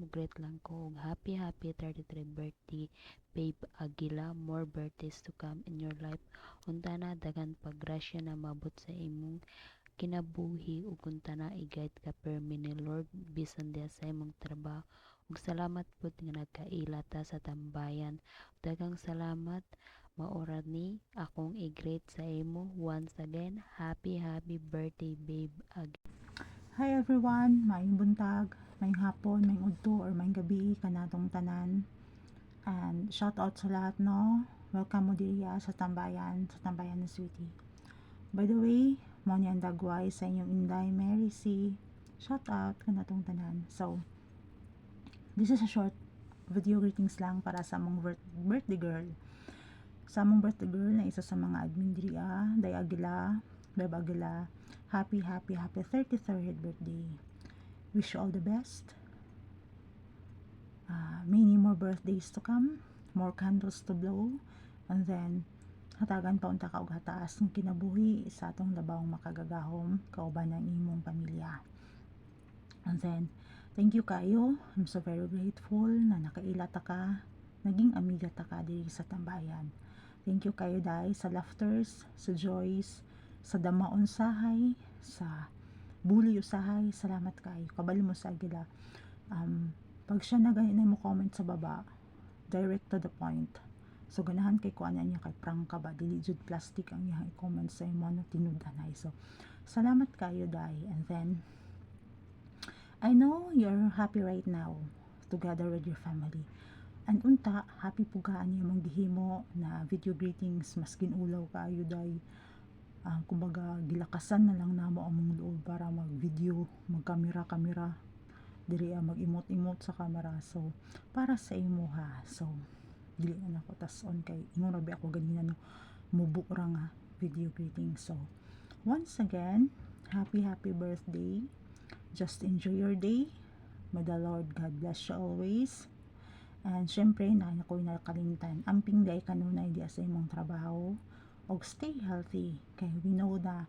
great lang ko og happy 33rd birthday, Babe Aguila. More birthdays to come in your life. Unta na daghan paggrasya na mabot sa imong kinabuhi ug unta na i-guide ka permi ni Lord bisan diha sa imong trabaho. Ug salamat pud nga nagkaila ta sa tambayan. Daghang salamat maura ni akong i-greet sa imo once again. Happy birthday, Babe Aguila. Hi everyone, maayong buntag, maayong hapon, maayong udto or maayong gabi kanatong tanan. And shout out sa lahat no. Welcome mo diriya sa tambayan ni Sweetie. By the way, mo ni ang dagway sa inyong Inday Mary C. Shout out kanatong tanan. So, this is a short video greetings lang para sa among birthday girl. Sa among birthday girl na isa sa mga admin diriya, Day Aguila, Beb Aguila. Happy 33rd birthday. Wish you all the best. Many more birthdays to come, more candles to blow, and then hatagan pa unta ka og hataas ng kinabuhi sa atong labawong makagagahom kauban ng imong pamilya. And then thank you kayo. I'm so very grateful na nakaila ta ka, naging amiga ta ka diri sa tambayan. Thank you kayo dai sa laughters, sa joys, sa damaon sahay, sa bully usahay. Salamat kayo. Kabalo mo sa Aguila. Pag siya na ganyan mo comment sa baba, direct to the point. So ganahan kay kuan niya kay prank ka ba, dili jud plastic ang iyang i-comment sa imo no tinud-anay. So salamat kayo dai. And then I know you're happy right now together with your family. And unta, happy pugaan niya mong gihimo na video greetings maskin ulaw kayo dai. Kumbaga gilakasan na lang namo among loob para mag-video, mag-camera diri mag-emote sa camera. So para sa imo ha. So dili na ako tas-on kay ingon rabi ako ganina no mubuk ra nga video greeting. So once again, happy birthday. Just enjoy your day. May the Lord God bless you always. And syempre na ako nakalimtan amping day kanunay di sa imong trabaho. Og stay healthy kay we know na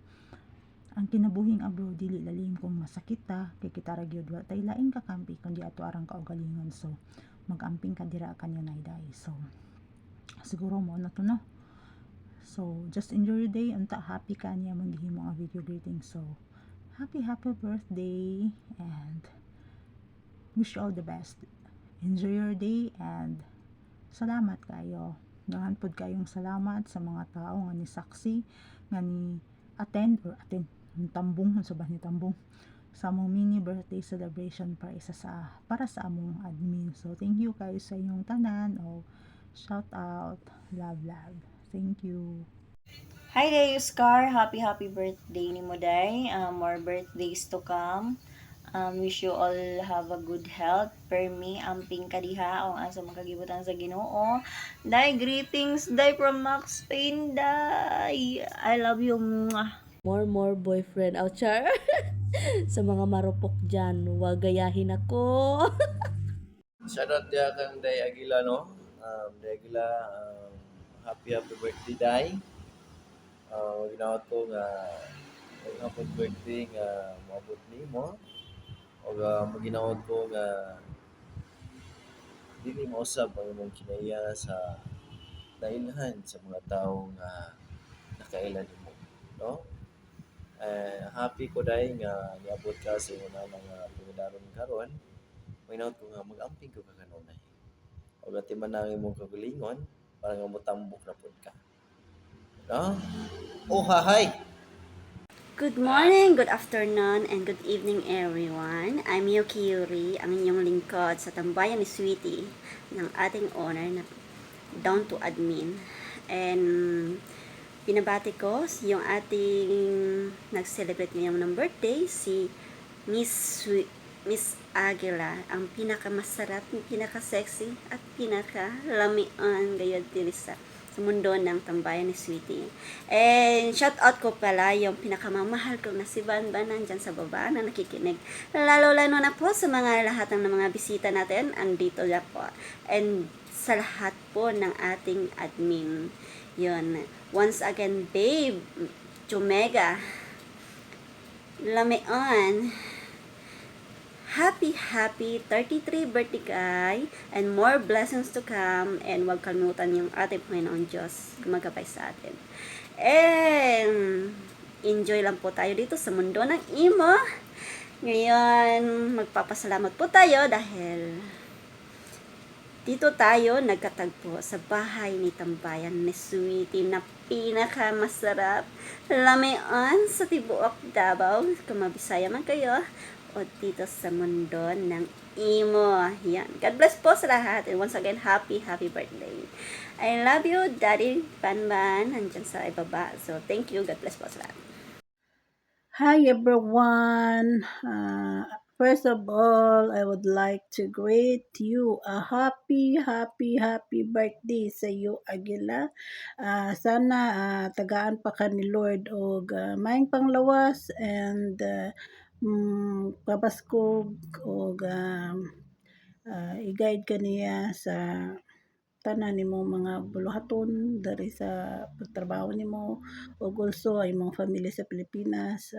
ang kinabuhing abroad dili lalim kung masakit ta kay kita ra gyud wa tay laing kakampi kundi ato arang kaugalingon. So magamping ka dira kanunay day. So siguro mo na to no. So just enjoy your day. Unta happy ka niya mong gihimo nga video greeting. So happy birthday and wish you all the best. Enjoy your day and salamat kayo. Daghan pod kayong salamat sa mga tao nga ni saksi nga ni attend ang tambong sa ni tambong sa among mini birthday celebration para sa among admin. So thank you kayo sa inyong tanan. Shout out, love. Thank you. Hi day, Oscar. Happy birthday ni mo day. More birthdays to come. Wish you all have a good health. Per me, amping kadiha o asa makagibutan sa Ginoo. Day, greetings day from Max Payne day. I love you. More boyfriend out char. Sa mga marupok dyan, wag gayahin ako. Shoutout dia kang Day Aguila no. Day Aguila, happy birthday Day. Ginawat ko nga happy birthday nga maabot nimo. O maginawad ko nga dili mausab ang imong kinaya sa nailhan sa mga tawo nga nakaila nimo, no? Happy ko dai nga niabot ka sa imong mga pinadaron karon. Ginawad ko nga mag-amping ko kanunay. O gatiman na ang imong kagalingon para nga motambok na pud ka. No? Oh, hi. Good morning, good afternoon, and good evening everyone. I'm Yuki Yuri, ang inyong lingkod sa tambayan ni Sweetie ng ating owner na down to admin. And pinabati ko yung ating nag-celebrate ngayong ng birthday, si Miss Aguila, ang pinakamasarap, pinaka-sexy at pinaka-lamian gayod dili sa mundo ng tambayan ni Sweetie. And shout out ko pala yung pinakamamahal ko na si Banban nandyan sa baba na nakikinig. Lalo-lalo na po sa lahat ng mga bisita natin, andito na po. And sa lahat po ng ating admin. Yun. Once again, babe, Jomega, Lameon, Happy 33 birthday guy, and more blessings to come, and huwag kalimutan yung ating Panginoon Diyos gumagabay sa atin. And enjoy lang po tayo dito sa mundo ng imo. Ngayon, magpapasalamat po tayo dahil dito tayo nagkatagpo sa bahay ni Tambayan ni Sweetie na pinakamasarap lamian sa Tibuok, Davao. Kung mabisaya man kayo, o dito sa mundo ng imo. Yan. God bless po sa lahat. And once again, happy birthday. I love you, Daddy Banban. Nandyan sa ibaba. So, thank you. God bless po sa lahat. Hi everyone. First of all, I would like to greet you a happy birthday sa iyo, Aguila. Sana tagaan pa ka ni Lord og maayong panglawas and pabaskog og i-guide ka niya sa tanan nimo mga buluhaton dari sa pagtrabaho nimo ug also ay mga family sa Pilipinas,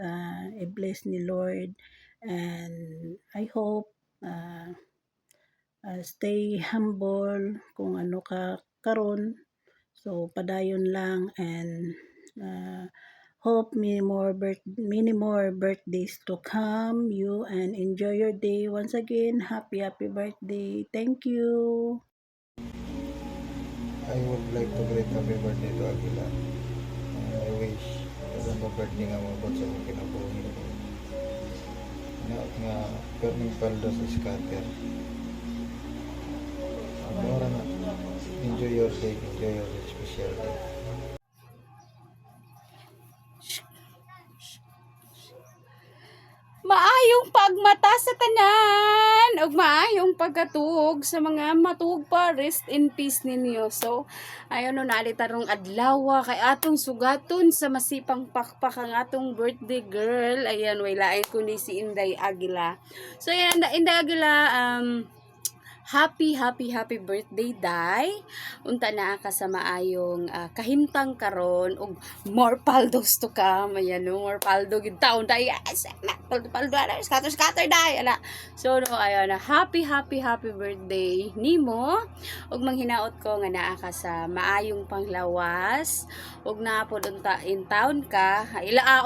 i-bless ni Lord, and I hope stay humble kung ano ka karon, so padayon lang, and hope many more birthdays to come you, and enjoy your day. Once again, happy birthday. Thank you. I would like to greet happy birthday to Aguila. I wish isang birthday nga mabot sa akong kinabuhi. Nga perning paldo sa scatter. Mura na. Enjoy your day. Enjoy your special day. Maayong pagmata sa tanan ug maayong pagkatuog sa mga matuog pa, rest in peace ninyo. So ayon no, nalitarong adlaw kay atong sugaton sa masipang pakpak ang atong birthday girl. Ayan, way lain kundi si Inday Aguila. So ayan, Inday Aguila, happy birthday, Day. Unta na ka sa maayong kahimtang karon ug more paldos to come. Ayan no, more paldo gid taon Day. Yes, paldo scatter Day. Ala. So no, ayan na, happy birthday nimo. Ug manghinaot ko nga naa ka sa maayong panglawas ug naapod unta in town ka.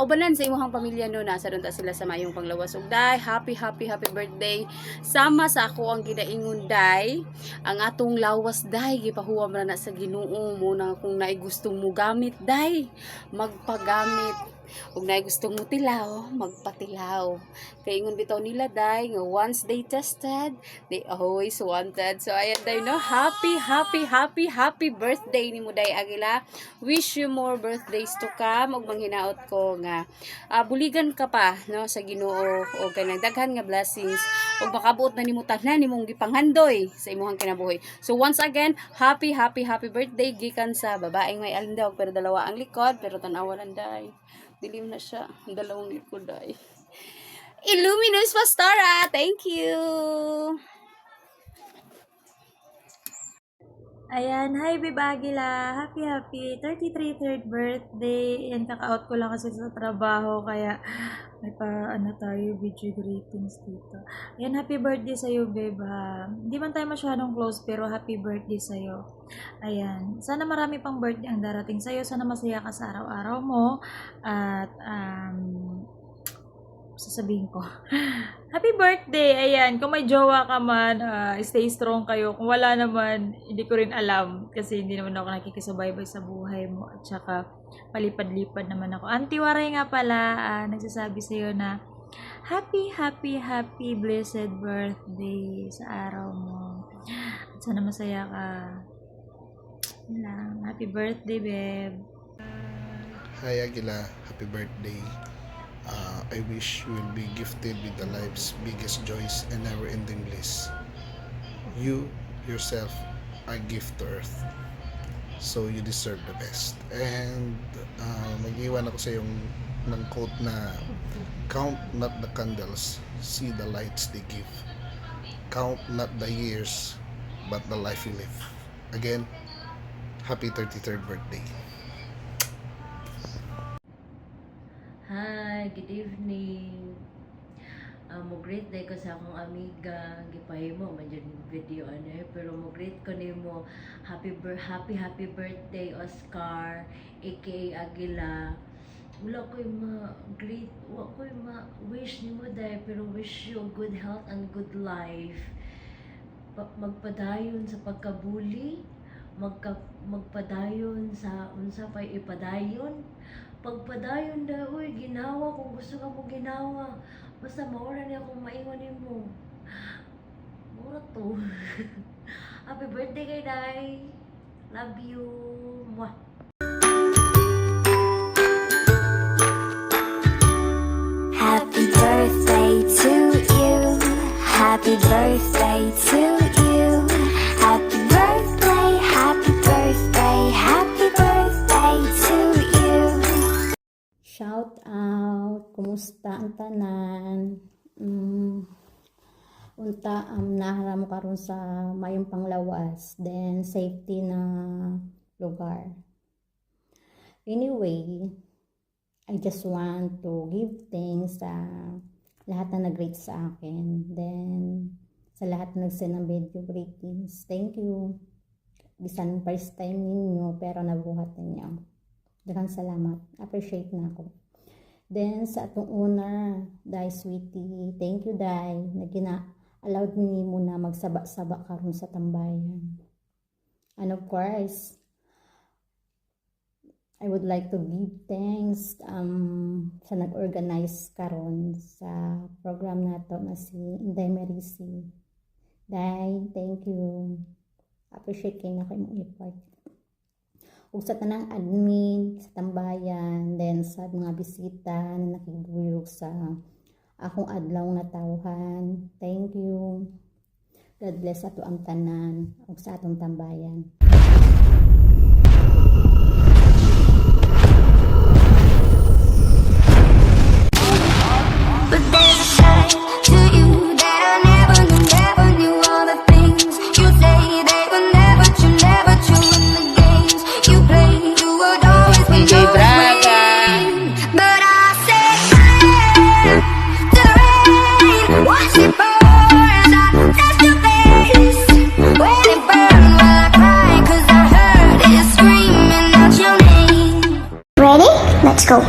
Ubanan sa imong pamilya no, nasa dunta sila sa maayong panglawas. Ug Day, happy birthday. Sama sa ako ang ginaingon Day, ang atong lawas Day gipahuwam na sa Ginoo mo na kung naay gusto mo gamit Day, magpagamit. Ug naay gusto mo tilaw, magpatilaw. Kay ingon bitaw nila Day nga once they tested, they always wanted. So ayan Day no, happy birthday nimo Day Aguila. Wish you more birthdays to come ug manghinaot ko nga buligan ka pa no sa Ginoo o kanang daghan nga blessings ug makabuot na nimo tanan nimong gipanghandoy sa imong kinabuhi. So once again, happy birthday gikan sa babaeng may alindaw pero dalawa ang likod, pero tan-awa lang Day. Dilim na siya, dalawang likod Day. Illuminous Pastora, thank you. Ayan, hi Biba Aguila. Happy 33 third birthday. Yan, kaka-out ko lang kasi sa trabaho kaya may tayo video greetings dito. Ayan, happy birthday sa'yo, Beba. Hindi man tayo masyadong close pero happy birthday sa'yo. Ayan, sana marami pang birthday ang darating sa'yo. Sana masaya ka sa araw-araw mo. At sasabihin ko, happy birthday! Ayan, kung may jowa ka man, stay strong kayo. Kung wala naman, hindi ko rin alam. Kasi hindi naman ako nakikisubaybay sa buhay mo. At saka, palipad-lipad naman ako. Auntie Waray nga pala, nagsasabi sa'yo na, happy blessed birthday sa araw mo. At sana masaya ka. Yan, happy birthday, babe. Hi Aguila, happy birthday. I wish you will be gifted with the life's biggest joys and never-ending bliss. You yourself are a gift to earth, so you deserve the best. And mag-iwan ako sa yung ng quote na, count not the candles, see the lights they give. Count not the years, but the life you live. Again, happy 33rd birthday. Hi, good evening. mo greet day ko sa akong amiga, gipahimo man jud video pero mo greet ko nimo happy birthday Oscar aka Aguila. Wala ko'y ma-greet, wala ko'y ma-wish ni mo dahil, pero wish you good health and good life. Magpadayon sa pagkabuli, magpadayon sa unsa pa'y ipadayon. Pagpadayon da, uy, ginawa kung gusto ka mo ginawa. Basta maura niya kung maiwan ni mo. Mura to. Happy birthday kay Day. Love you. Mwah. Happy birthday to you. Happy birthday to you. Happy birthday, happy birthday, happy birthday to you. Shout out, kumusta ang tanan? Unta naharam karon sa mayong panglawas, then safety na lugar. Anyway, I just want to give thanks sa lahat na nag-rate sa akin. Then, sa lahat na nag-send ng video greetings. Thank you. Bisan first time ninyo, pero nabuhat ninyo. Daghang salamat. Appreciate na ako. Then, sa atong owner, Day Sweetie. Thank you, Day. Allowed mo na magsaba-saba karon sa tambayan. And of course, I would like to give thanks sa nag-organize karon sa program nato na si Inday Marisi. Day, thank you. Appreciate kayo na kayo mong effort. Ug sa tanang admin, sa tambayan, then sa mga bisita na nakiguyog sa akong adlaw na tawhan. Thank you. God bless ato ang tanan ug sa atong tambayan. But there's a side to you that I never knew all the things you say they were never true in the games you play. You would always win. But I said to the rain, watch it pour as I touch your face. When it burned while I cried 'cause I heard it screaming out your name. Ready? Let's go.